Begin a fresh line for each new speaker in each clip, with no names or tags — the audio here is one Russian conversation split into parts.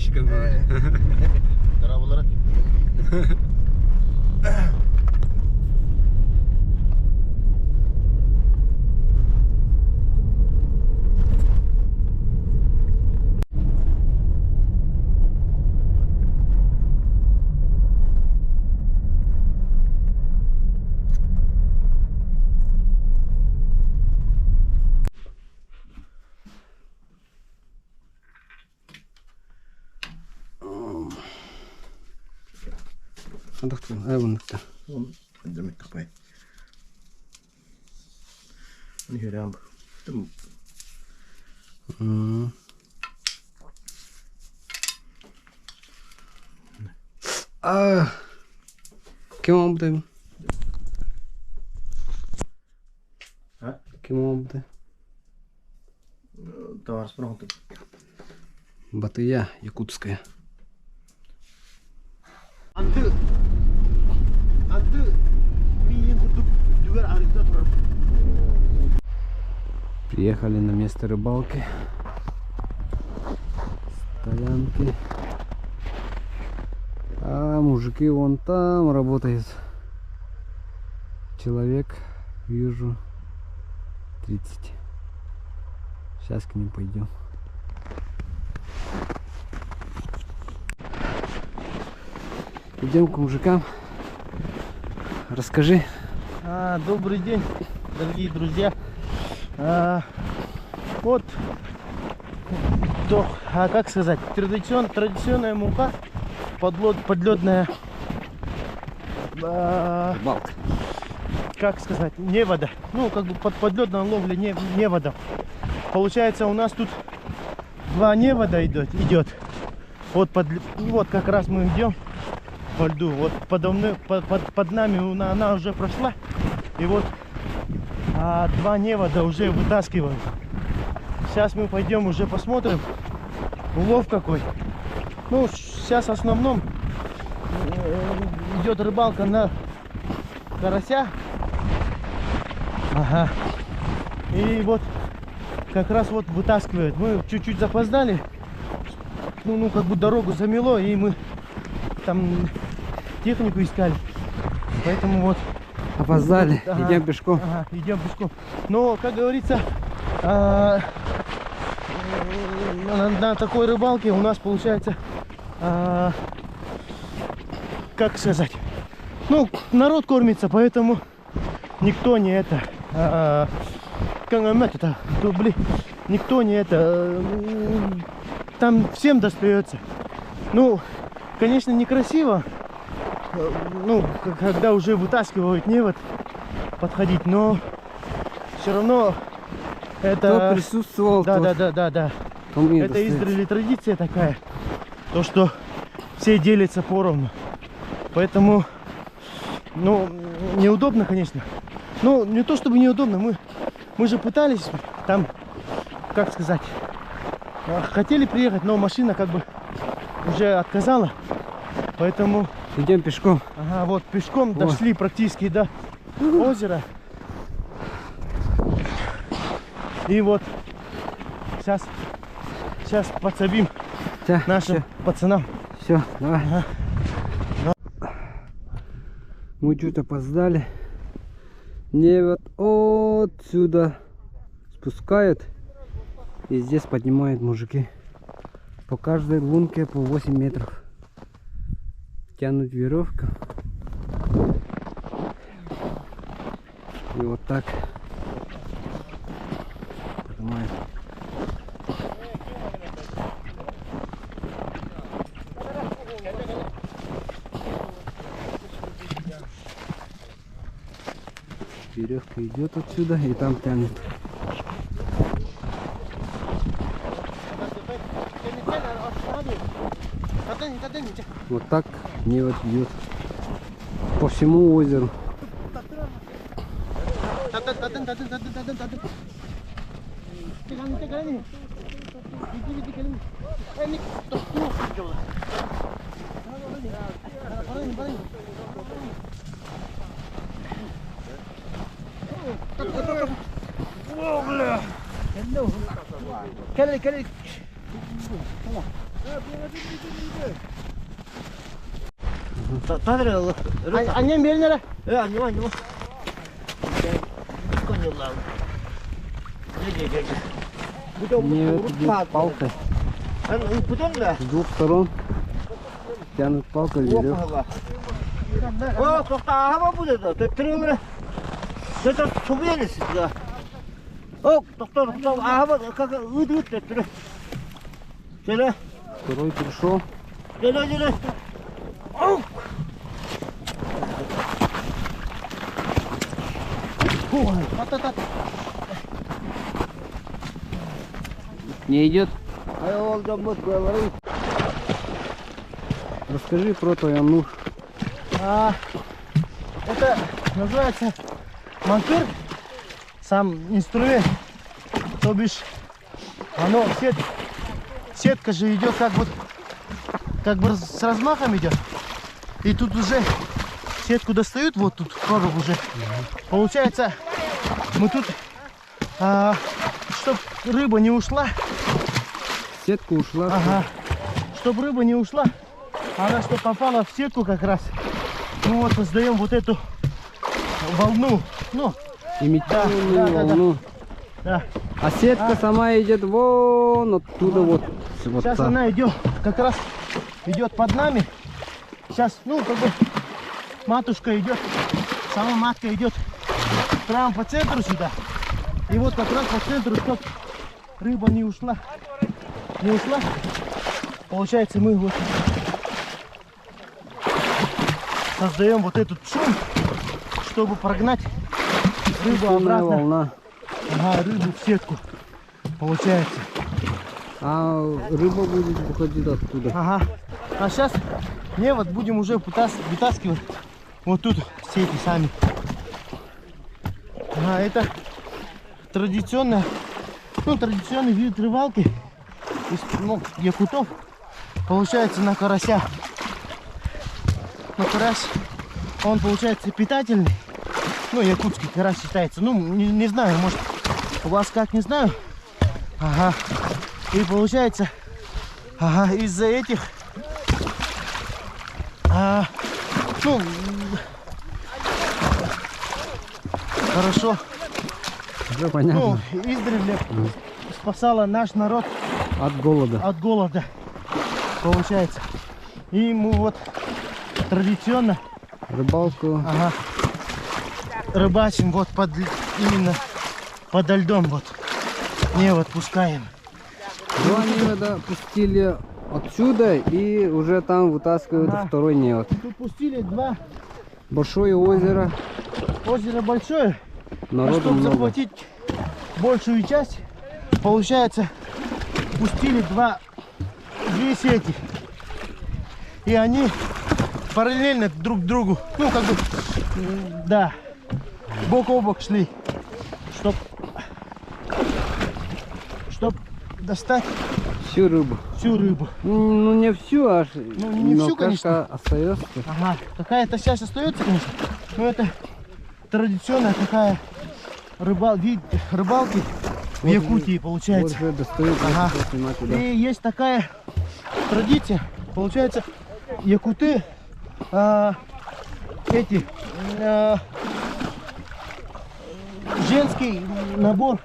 подписчикам.
Здравствуйте.
Aivan.
Andiamo qua. Ini hiram.
Кем будем?
А?
Кем будем?
Товар спронто.
Батыя якутская.
Анты
Приехали на место рыбалки. Стоянки. А мужики вон там работают. Человек, вижу, 30. Сейчас к ним пойдем. Идем к мужикам. Расскажи.
Добрый день, дорогие друзья. Вот, как сказать, традиционная мука, подледная,
Рыбалка.
как сказать, невода. Ну, как бы под подледной ловлей невода. Получается, у нас тут 2 невода идет. Вот, вот как раз мы идем по льду. Вот под нами она уже прошла. И вот 2 невода уже вытаскивают. Сейчас мы пойдем уже посмотрим, улов какой. Ну, сейчас в основном идет рыбалка на карася. Ага. И вот как раз вот вытаскивают. Мы чуть-чуть запоздали. Ну, как бы дорогу замело, и мы там технику искали. Поэтому вот
Опоздали, идем пешком.
Ага, идем пешком. Но, как говорится, на такой рыбалке у нас получается, как сказать, ну, народ кормится, поэтому никто не никто не там всем достается. Ну, конечно, некрасиво, ну, когда уже вытаскивают невод, подходить, но все равно это...
Кто присутствовал,
да.
это
издревле традиция такая, то, что все делятся поровну. Поэтому, ну, неудобно, конечно. Ну, не то чтобы неудобно, мы же пытались там, как сказать, хотели приехать, но машина как бы уже отказала. Поэтому...
Идем пешком.
Ага, вот пешком дошли практически до озера. И вот сейчас подсобим нашим пацанам.
Все, давай.
Ага.
Мы чуть опоздали. Невод отсюда спускают. И здесь поднимают мужики. По каждой лунке по 8 метров. Тянут веревку. И вот так поднимают. Веревка идет отсюда и там тянет. Вот так невод идет по всему озеру.
Annem beni nere?
Мне это бьет палкой. С двух сторон тянут палкой веревку.
О, тоқта ағама бұл еді. Түріңірі. Сөйтіп сұбы елесіз да. О, тоқта ағама үді түрі. Шелі.
Второй пришел.
Желі. Оу.
Не идет.
Ол жамбот говорит.
Расскажи про твою нуш.
Это называется манкир, сам инструмент, то бишь оно сетка же идет как бы с размахом идет, и тут уже сетку достают, вот тут короб уже, получается мы тут, чтобы рыба не ушла,
Сетка ушла.
ага, чтобы рыба не ушла, она что попала в сетку как раз. Ну вот создаем вот эту волну, ну,
Имитированную
да.
волну.
да.
А сетка сама идет вон оттуда вот.
Сейчас
так.
она идет, как раз идет под нами. Сейчас, ну, как бы матушка идет, сама матка идет прямо по центру сюда. И вот как раз по центру, чтобы рыба не ушла. Получается, мы вот создаем вот этот шум, чтобы прогнать рыбу
Сильная
обратно.
волна.
Ага, рыбу в сетку. Получается.
А рыба будет выходить оттуда.
Ага. А сейчас невод будем уже вытаскивать вот тут сети сами. Ага, это традиционный вид рыбалки из якутов. Получается на карася. Но карась, он получается питательный. Ну, якутский карась считается. Ну, не знаю, может у вас как, не знаю. Ага. И получается, ага, из-за этих, ну, хорошо,
Уже понятно.
ну, издревле спасала наш народ
От голода.
от голода, получается. И мы вот традиционно,
Рыбалку.
ага, рыбачим вот именно подо льдом, вот, не вот пускаем.
Два невода пустили отсюда и уже там вытаскивают
Ага.
второй невод.
Тут пустили два,
Большое озеро.
озеро большое.
Народу
Чтобы
много.
захватить большую часть, получается, пустили две сети. И они параллельно друг другу, ну как бы, да, бок о бок шли, чтоб достать
Всю рыбу.
всю рыбу.
Ну не всю, аж.
Ну, не
но
всю,
как-то
конечно.
остается.
Ага, какая-то часть остается, конечно, но это традиционная такая вид рыбалки в
Вот
Якутии
Вот
получается.
уже достают.
Ага.
вот снимать туда.
И есть такая традиция, получается, якуты женский набор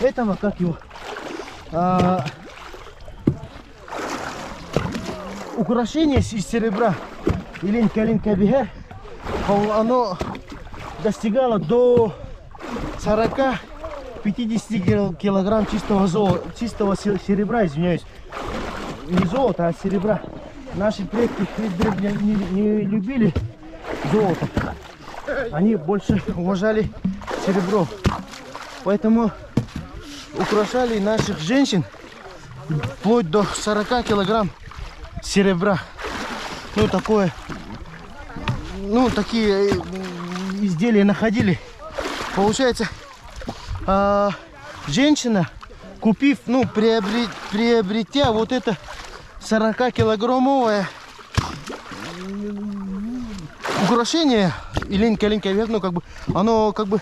этого, как его, украшение из серебра, илинка бигер, оно достигало до 40-50 килограмм чистого серебра, извиняюсь. Не золото, а серебра. Наши предки не любили золото. Они больше уважали серебро. Поэтому украшали наших женщин вплоть до 40 килограмм серебра. Ну, такое, ну, такие изделия находили. Получается, женщина, купив, ну, приобретя вот это 40-килограммовое украшение, илинка, ну, как бы, оно, как бы,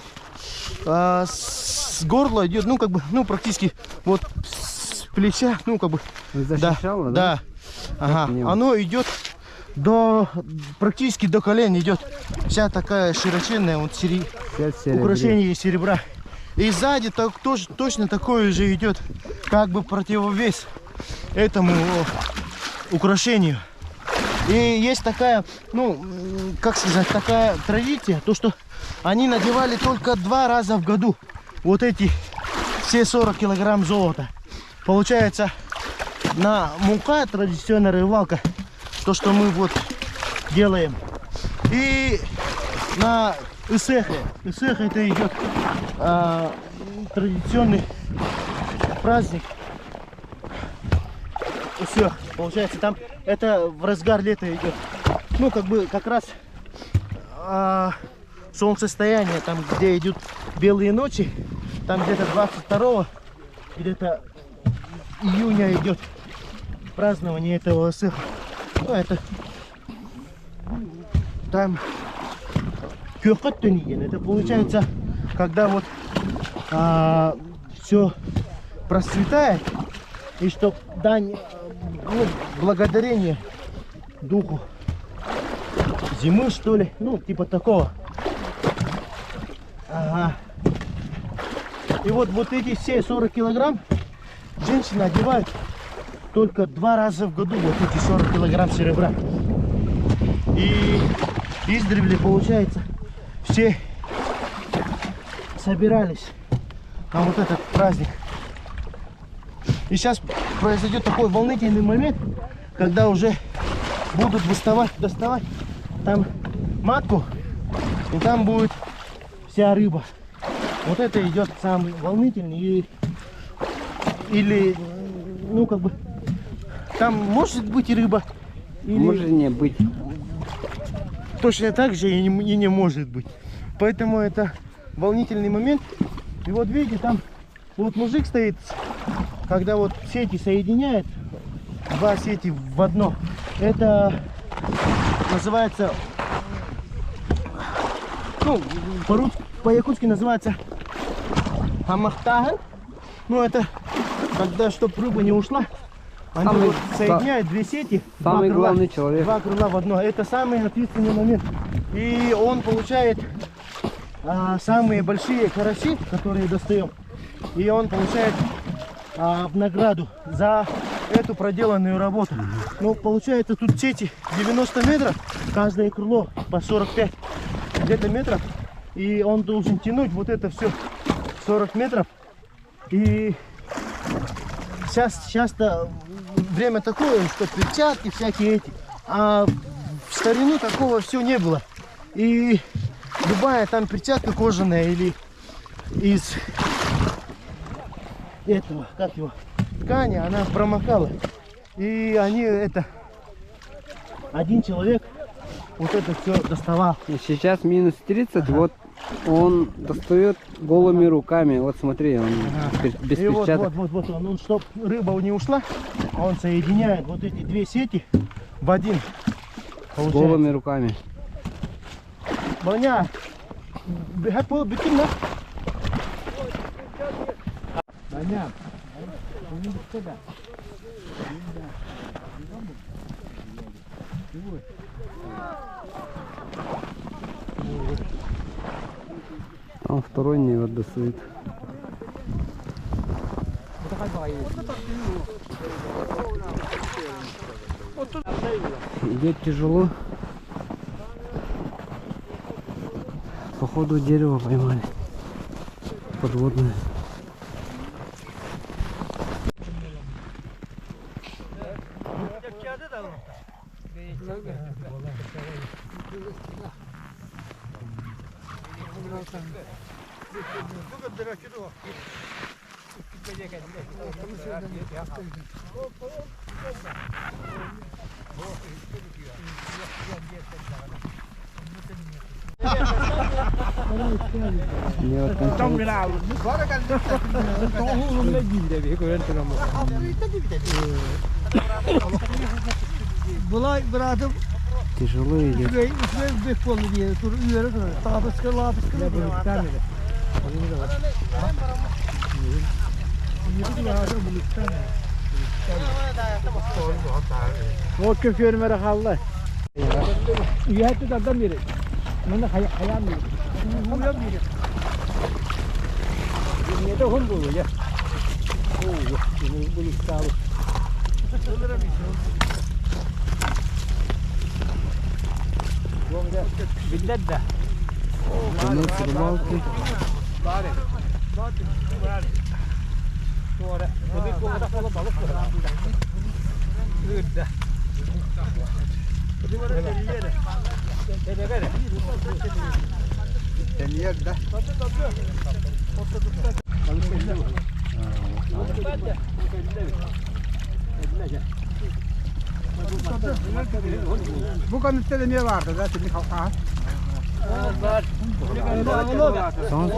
с горла идет, ну, как бы, ну, практически, вот, плеча, ну как бы.
Защищало,
Да. Ага.
не
Оно идет практически до колен идет. Вся такая широченная вот украшение из серебра. И сзади тоже, точно такое же идет, как бы противовес этому украшению. И есть такая, ну, как сказать, такая традиция, то что они надевали только 2 раза в году вот эти все 40 килограмм золота. Получается, на мука традиционная рыбалка, то что мы вот делаем, и на исехе. Исех это идет традиционный праздник. Исех, получается, там это в разгар лета идет. Ну, как бы как раз солнцестояние, там где идут белые ночи, там где-то 22 где-то июня идет празднование этого исеха. Ну, это там это получается, когда вот все процветает, и что дань, ну, благодарение духу зимы, что ли, ну, типа такого. Ага. И вот эти все 40 килограмм женщины одевают только 2 раза в году, вот эти 40 килограмм серебра. И издревле, получается, все собирались на вот этот праздник. И сейчас произойдет такой волнительный момент, когда уже будут доставать там матку, и там будет вся рыба. Вот это идет самый волнительный. Или, ну, как бы, там может быть и рыба, или
может не быть.
точно так же и не может быть. Поэтому это волнительный момент. И вот видите, там вот мужик стоит, когда вот сети соединяет, 2 сети в одно. Это называется, ну, по-якутски называется амахтаган. Ну, это когда, чтоб рыба не ушла, они вот соединяют 2 сети,
самый главный человек.
2 крыла в одно. Это самый ответственный момент. И он получает самые большие караси, которые достаем. И он получает в награду за эту проделанную работу. Ну, получается, тут сети 90 метров, каждое крыло по 45 где-то метров. И он должен тянуть вот это все 40 метров. И сейчас-то время такое, что перчатки всякие эти. А в старину такого все не было. И любая там перчатка кожаная или из этого, как его, ткани, она промокала. И они один человек вот это все доставал.
И сейчас минус 30, вот он достает голыми руками. Вот смотри, он без
и
перчаток.
Вот он, чтобы рыба не ушла, он соединяет вот эти 2 сети в один.
С голыми руками.
Баня, бикин, да? Баня.
Там второй не вот достает. Идет тяжело. Походу дерево поймали. Подводное. Тяжело идет.
O köküyor merak Allah.
İyi hatta adam biri. Bana hayal mi? Bu ya biri. Ne de hon bu ya. Bu sağ. Bildet de. Bunu sırmaltı. Bari. Sonra bu konuda falan balık var. Öyle.
Bu kanıtta da niye vardı zaten bir kalka?
Var. Son.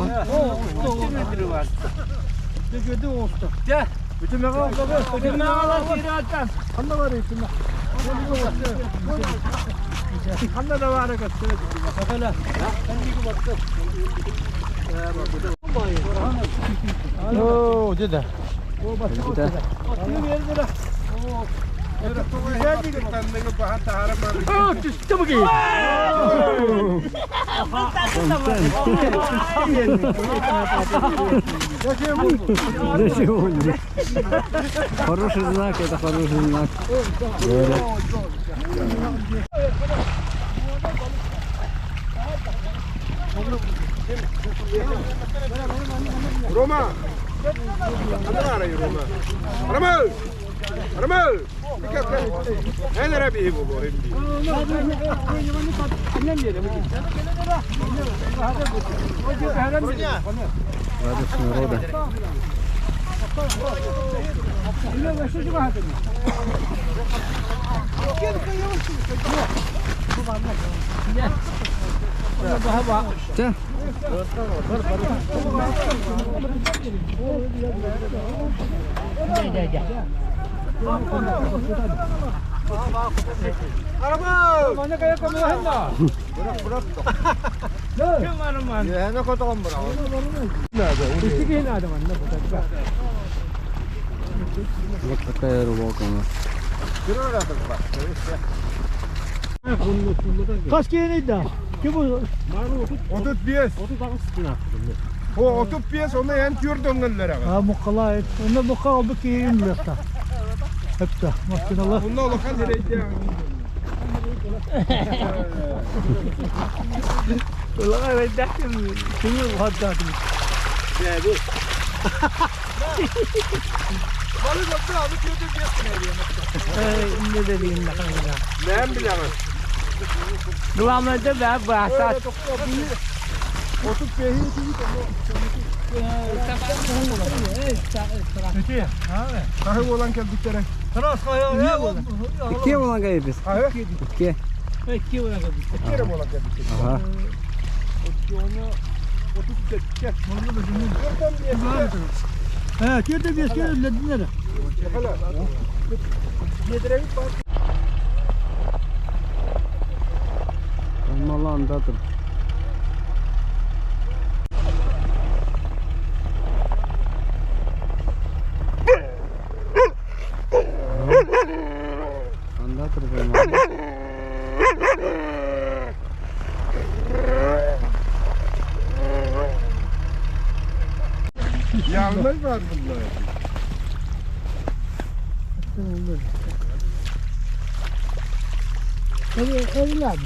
Gördü olsun.
Gel.
Bütün megal baba.
Bütün megalar geri attan.
Kanda var içinde. Kanda da var arkadaşlar.
Bakala. Sen bir baktın.
Oo dede.
O başka.
Atıyor yerde de.
Güzel bir kanını bahata harama.
Aa düştü mü ki?
Зачем? Хороший знак, это хороший знак.
Roma. Hadi arayın Roma. Ramal. Ramal. Dikkat et. Ne rabi bu hindi.
Радость народа. Все.
Ramal.
Mana kaya kamu hendak?
Bırak.
Kemana man?
Ya ne kotokan bırak.
Üstüge ne adam anne bu da.
Вот такая рыбалка у нас.
Kaç kere daha? Kim bu?
35. O 35 onu hem Kürdonlulara.
Ha mukalla et. Onda mukalla oldu ki yumlukta. Hep de maşallah.
Bununla lokal nereydi?
Ulan ben de kimi hatta.
Ya bu. Balık yaptı abi kötü bir yaptın
Ne dediğin ne kadar.
Ne bileyim.
Duamda ben bahsat.
30 pehi Kahve olan geldikleri.
Какие вон гайбис?
Kahve?
Какие?
İki kere olan geldikleri.
Ага.
Ha, köyde bir şey dediler.
Olmalı andadır. Andadır olmalı.
Yalnız var bunlar.
Evlat.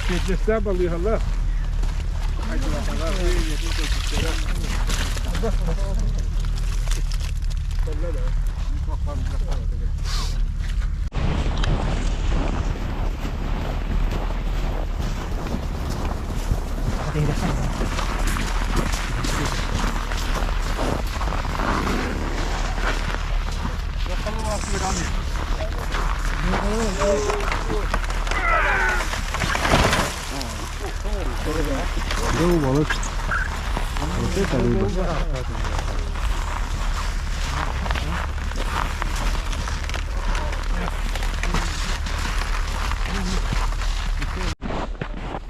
Geçmişte balığı hala.
Bu balık. Вот это рыба.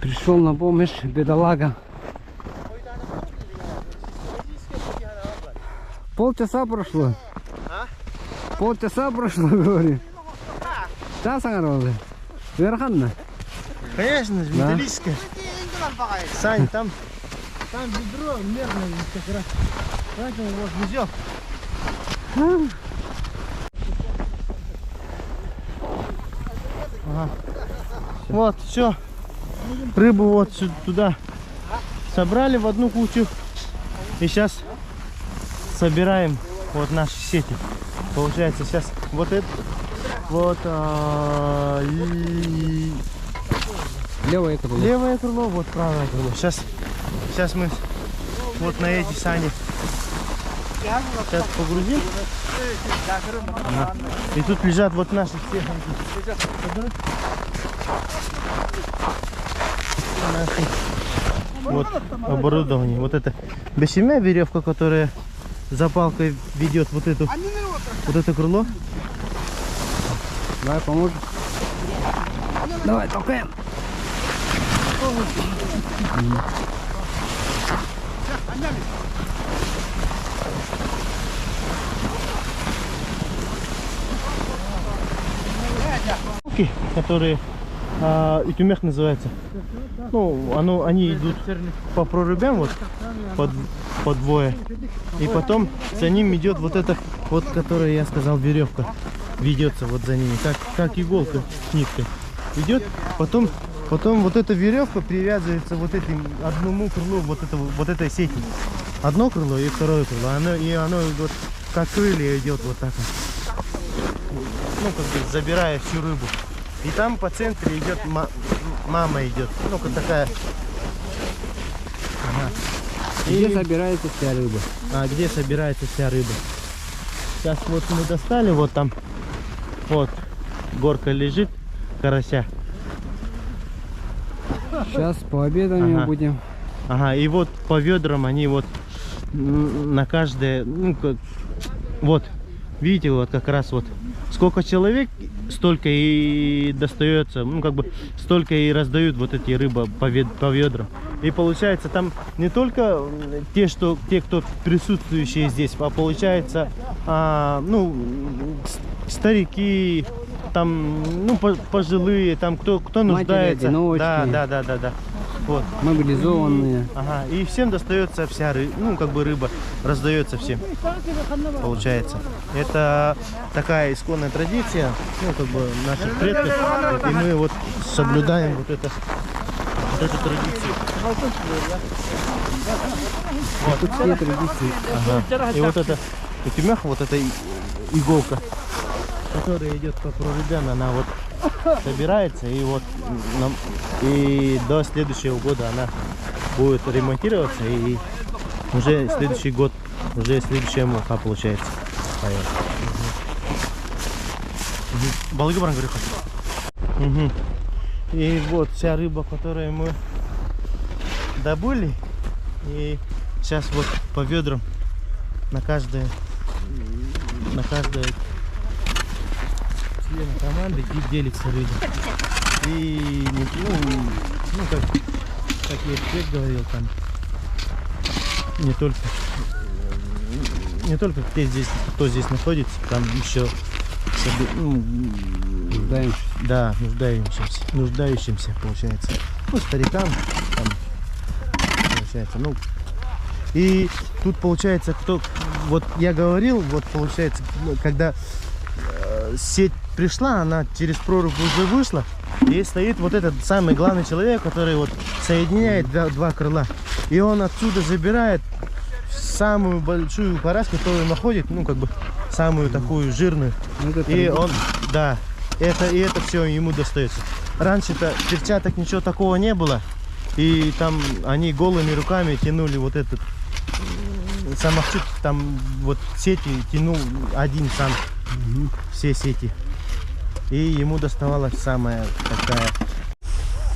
Пришел на помощь бедолага. Полчаса прошло.
А?
Полчаса прошло, говорю. Час огородный. Верханна.
Конечно же,
Да.
металлическая. Сань, там ведро мерное как раз. Поэтому вот везет. Ага. Вот, все. Рыбу вот туда собрали в одну кучу. И сейчас собираем вот наши сети. Получается сейчас вот это, вот
Левое крыло.
левое крыло, вот правое крыло. Сейчас мы вот на эти сани сейчас погрузим. Ага. И тут лежат вот наши все наши вот оборудование. Вот это бесшумная веревка, которая за палкой ведет вот это крыло.
Давай, поможешь. Давай, толкаем.
Которые итюмех называется. Ну, они идут по прорубям вот по двое. И потом за ним идет вот это, вот, которая я сказал, веревка. Ведется вот за ними, как иголка с ниткой. Идет, потом вот эта веревка привязывается вот этим одному крылу вот этой сети. Одно крыло и второе крыло. И оно вот как крылья идет вот так вот. Ну, как бы забирая всю рыбу. И там по центру идет мама идет. Ну, как такая. Ага.
Где собирается вся рыба?
Где собирается вся рыба? Сейчас вот мы достали, вот там, вот, горка лежит, карася.
Сейчас пообедаем
Ага.
будем.
Ага, и вот по ведрам они вот на каждое, ну, как, вот, видите, вот как раз вот, сколько человек, столько и достается, ну, как бы, столько и раздают вот эти рыбы по ведрам. И получается там не только те, кто присутствующие здесь, а получается, ну, старики, там, ну, пожилые, там, кто нуждается.
Матери-одиночки.
Да. Вот.
Мобилизованные.
Ага, и всем достается вся рыба, ну, как бы рыба раздается всем, получается. Это такая исконная традиция, ну, как бы наших предков, и мы вот соблюдаем вот эту традицию. Вот.
Тут все традиции.
Ага. И вот это итюмех, вот эта иголка, которая идет по прорубям, она вот собирается, и вот и до следующего года она будет ремонтироваться, и уже следующий год, уже следующая мука получается. Балыгы говорю. И вот вся рыба, которую мы добыли, и сейчас вот по ведрам на каждое члена команды делится рыба. И ну как я эксперт говорил, там не только кто здесь находится, там еще
Нуждаемся.
да, нуждающимся получается, ну, старикам там, получается, ну, и тут получается, кто, вот я говорил, вот получается, когда сеть пришла, она через прорубь уже вышла, и стоит вот этот самый главный человек, который вот соединяет два крыла, и он отсюда забирает самую большую парась, которую находит, ну, как бы самую такую жирную. И он, да, это все ему достается. Раньше-то перчаток ничего такого не было, и там они голыми руками тянули вот этот самохчик, там вот сети тянул один сам, все сети, и ему доставалась самая такая.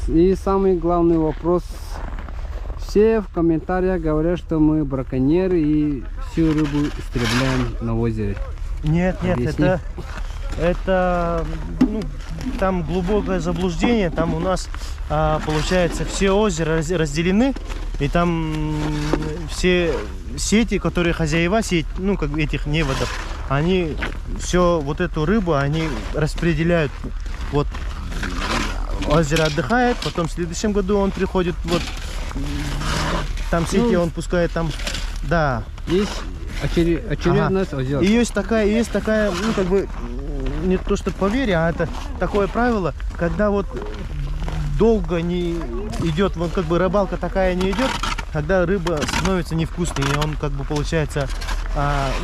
И самый главный вопрос. Все в комментариях говорят, что мы браконьеры и всю рыбу истребляем на озере.
Нет,
Объясни.
это, ну, там глубокое заблуждение. Там у нас, получается, все озера разделены, и там все сети, которые хозяева сеть, ну, как бы этих неводов, они все вот эту рыбу, они распределяют. Вот озеро отдыхает, потом в следующем году он приходит, вот там сети он пускает там, да.
Есть очередность озер.
И есть такая, ну, как бы, не то что поверье, а это такое правило, когда вот долго не идет, вот как бы рыбалка такая не идет, когда рыба становится невкусной, и он как бы получается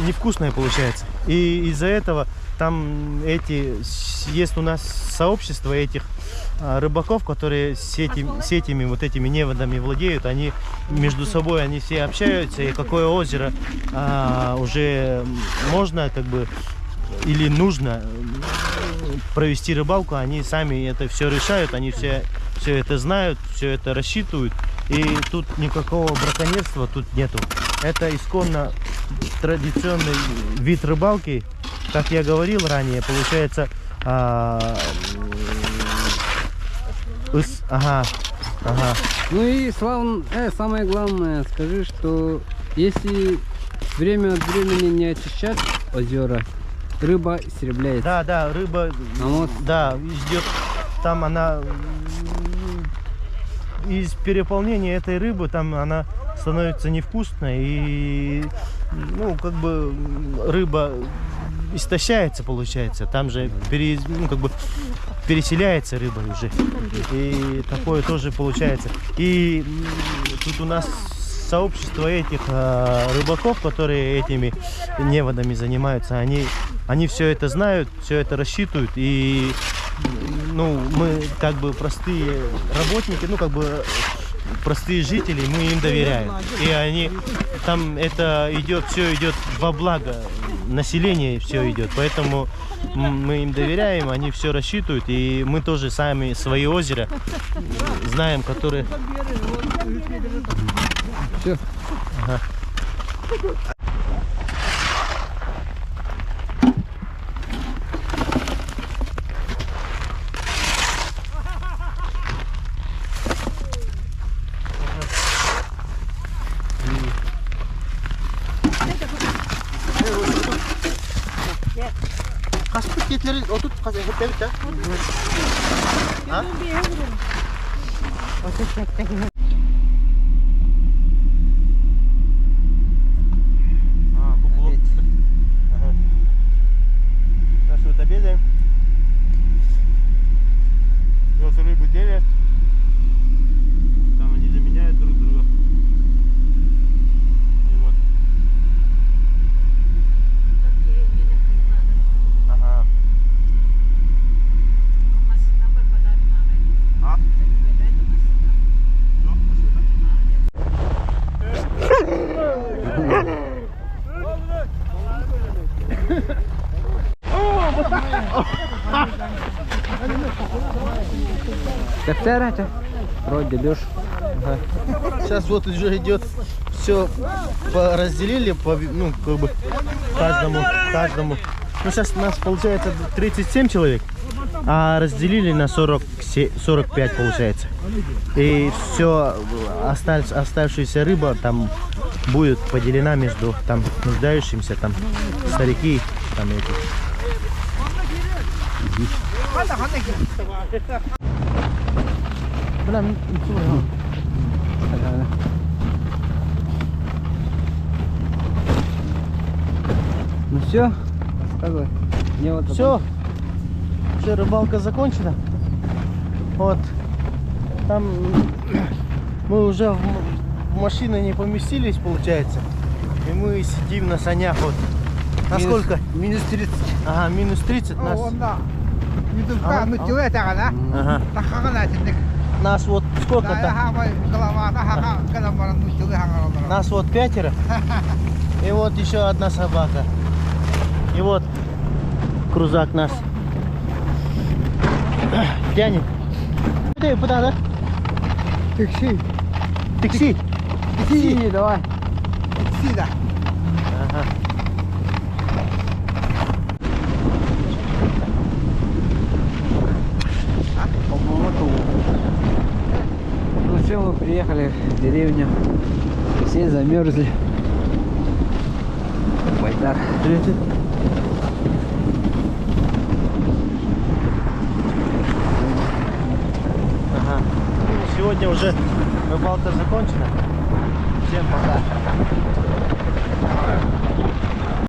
невкусная получается. И из-за этого там есть у нас сообщество этих рыбаков, которые сетями вот этими неводами владеют, они между собой, они все общаются, и какое озеро уже можно как бы или нужно провести рыбалку, они сами это все решают, они все это знают, все это рассчитывают, и тут никакого браконьерства тут нету. Это исконно традиционный вид рыбалки, как я говорил ранее, получается.
Ну и самое главное, скажи, что если время от времени не очищать озера, рыба истребляется.
Да, рыба, да, идет, там она из переполнения этой рыбы, там она становится невкусной, и, ну, как бы рыба истощается, получается, там же как бы переселяется рыба уже, и такое тоже получается. И тут у нас сообщество этих рыбаков, которые этими неводами занимаются, они все это знают, все это рассчитывают, и, ну, мы как бы простые работники, ну, как бы простые жители, мы им доверяем, и они там это все идет во благо населения, все идет, поэтому мы им доверяем, они все рассчитывают, и мы тоже сами свои озера знаем, которые...
Все.
Ага. Kasput ketleri otut kasepet ya. Ha? Bu blok. Сейчас вот обедаем. Вот рыбу делят. Там они заменяют друг друга. И вот. Ага.
Каптера, вроде бьешь.
Сейчас вот уже идет все разделили ну, как бы каждому. Ну, сейчас у нас получается 37 человек, а разделили на 45 получается. И все оставшаяся рыба там будет поделена между там нуждающимся, там старики, там эти.
Ну все, рассказывай. Мне вот
Все, уже рыбалка закончена. Вот там мы уже в машины не поместились, получается, и мы сидим на санях. Вот насколько?
Минус 30.
Ага, минус 30 нас. Ага. Нас вот сколько-то? Нас вот 5, и вот еще одна собака. И вот крузак нас тянет. Куда, да?
Такси.
Такси.
Синий, давай.
Такси, да.
Ага.
общем, мы приехали в деревню. Все замерзли. Байдар.
Ага. Сегодня уже рыбалка закончена. Всем пока.